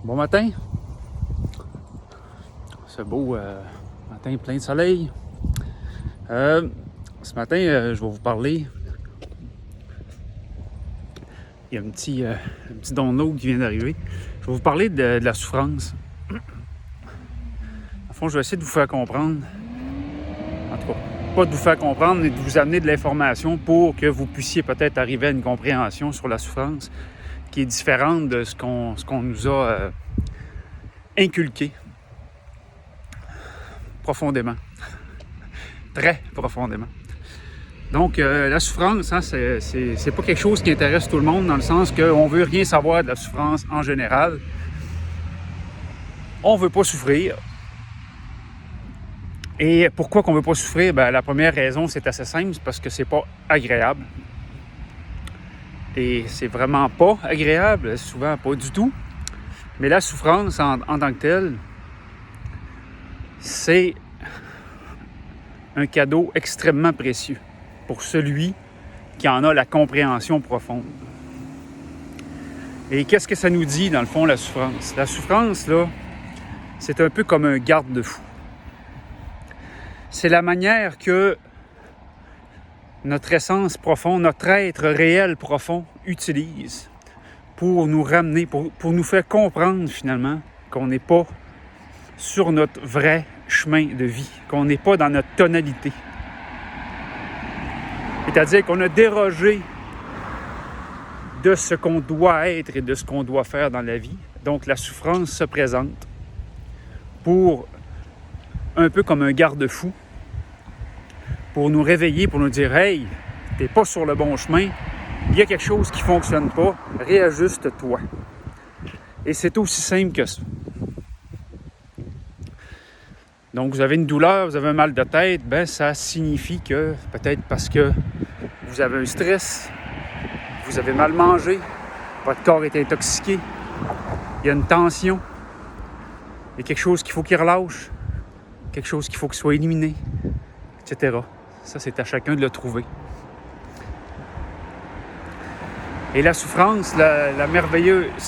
Bon matin, ce beau matin plein de soleil. Ce matin, je vais vous parler. Il y a un petit download qui vient d'arriver. Je vais vous parler de la souffrance. En fond, je vais essayer de vous faire comprendre. En tout cas, pas de vous faire comprendre, mais de vous amener de l'information pour que vous puissiez peut-être arriver à une compréhension sur la souffrance qui est différente de ce qu'on nous a inculqué profondément. Très profondément. Donc, la souffrance, hein, c'est pas quelque chose qui intéresse tout le monde, dans le sens qu'on veut rien savoir de la souffrance en général. On veut pas souffrir. Et pourquoi qu'on veut pas souffrir? La première raison, c'est assez simple, c'est parce que c'est pas agréable. Et c'est vraiment pas agréable, souvent pas du tout. Mais la souffrance en tant que telle, c'est un cadeau extrêmement précieux pour celui qui en a la compréhension profonde. Et qu'est-ce que ça nous dit, dans le fond, la souffrance? La souffrance, là, c'est un peu comme un garde-fou. C'est la manière que notre essence profonde, notre être réel profond utilise pour nous ramener, pour nous faire comprendre, finalement, qu'on n'est pas sur notre vrai chemin de vie, qu'on n'est pas dans notre tonalité. C'est-à-dire qu'on a dérogé de ce qu'on doit être et de ce qu'on doit faire dans la vie. Donc la souffrance se présente pour un peu comme un garde-fou, pour nous réveiller, pour nous dire « Hey, t'es pas sur le bon chemin, il y a quelque chose qui ne fonctionne pas, réajuste-toi. » Et c'est aussi simple que ça. Donc, vous avez une douleur, vous avez un mal de tête, ça signifie que, peut-être parce que vous avez un stress, vous avez mal mangé, votre corps est intoxiqué, il y a une tension, il y a quelque chose qu'il faut qu'il relâche, quelque chose qu'il faut qu'il soit éliminé, etc. Ça, c'est à chacun de le trouver. Et la souffrance, ce qu'il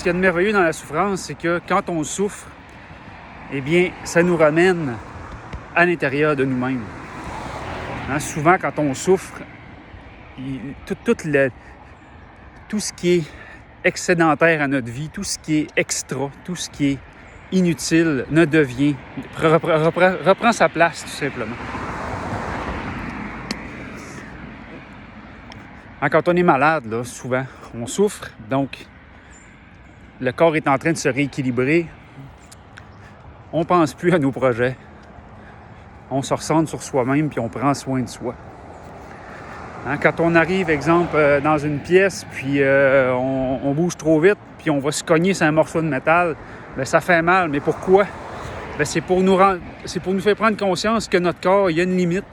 y a de merveilleux dans la souffrance, c'est que quand on souffre, eh bien, ça nous ramène à l'intérieur de nous-mêmes. Hein, souvent, quand on souffre, tout ce qui est excédentaire à notre vie, tout ce qui est extra, tout ce qui est inutile reprend sa place, tout simplement. Hein, quand on est malade, là, souvent, on souffre, donc le corps est en train de se rééquilibrer. On ne pense plus à nos projets. On se recentre sur soi-même puis on prend soin de soi. Hein, quand on arrive, exemple, dans une pièce, puis on bouge trop vite, puis on va se cogner sur un morceau de métal, ça fait mal. Mais pourquoi? C'est pour nous faire prendre conscience que notre corps, il y a une limite.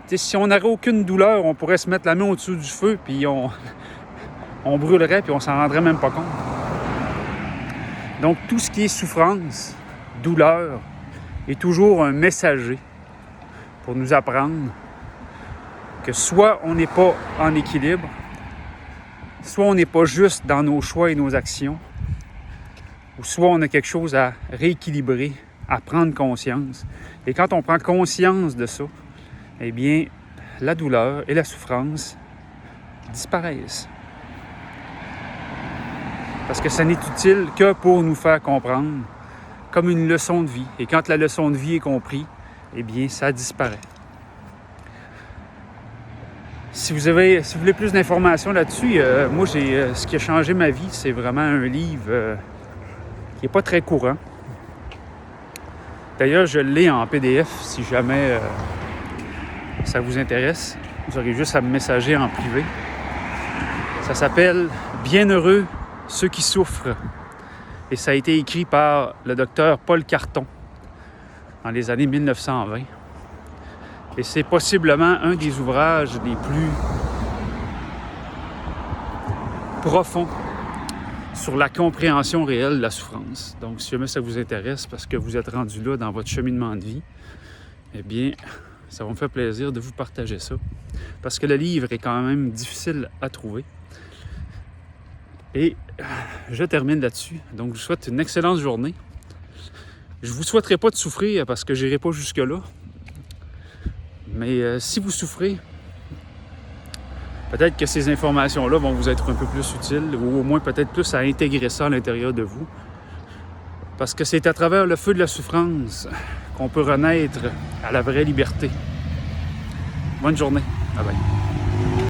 T'sais, si on n'aurait aucune douleur, on pourrait se mettre la main au-dessus du feu, puis on brûlerait, puis on s'en rendrait même pas compte. Donc, tout ce qui est souffrance, douleur, est toujours un messager pour nous apprendre que soit on n'est pas en équilibre, soit on n'est pas juste dans nos choix et nos actions, ou soit on a quelque chose à rééquilibrer, à prendre conscience. Et quand on prend conscience de ça, eh bien, la douleur et la souffrance disparaissent. Parce que ça n'est utile que pour nous faire comprendre, comme une leçon de vie. Et quand la leçon de vie est comprise, eh bien, ça disparaît. Si vous voulez plus d'informations là-dessus, moi, ce qui a changé ma vie, c'est vraiment un livre qui n'est pas très courant. D'ailleurs, je l'ai en PDF si jamais ça vous intéresse. Vous aurez juste à me messager en privé. Ça s'appelle « Bienheureux ceux qui souffrent ». Et ça a été écrit par le docteur Paul Carton dans les années 1920. Et c'est possiblement un des ouvrages les plus profonds sur la compréhension réelle de la souffrance. Donc, si jamais ça vous intéresse, parce que vous êtes rendu là dans votre cheminement de vie, eh bien, ça va me faire plaisir de vous partager ça. Parce que le livre est quand même difficile à trouver. Et je termine là-dessus. Donc, je vous souhaite une excellente journée. Je ne vous souhaiterais pas de souffrir parce que je n'irai pas jusque-là. Mais si vous souffrez, peut-être que ces informations-là vont vous être un peu plus utiles ou au moins peut-être plus à intégrer ça à l'intérieur de vous. Parce que c'est à travers le feu de la souffrance qu'on peut renaître à la vraie liberté. Bonne journée. Bye bye.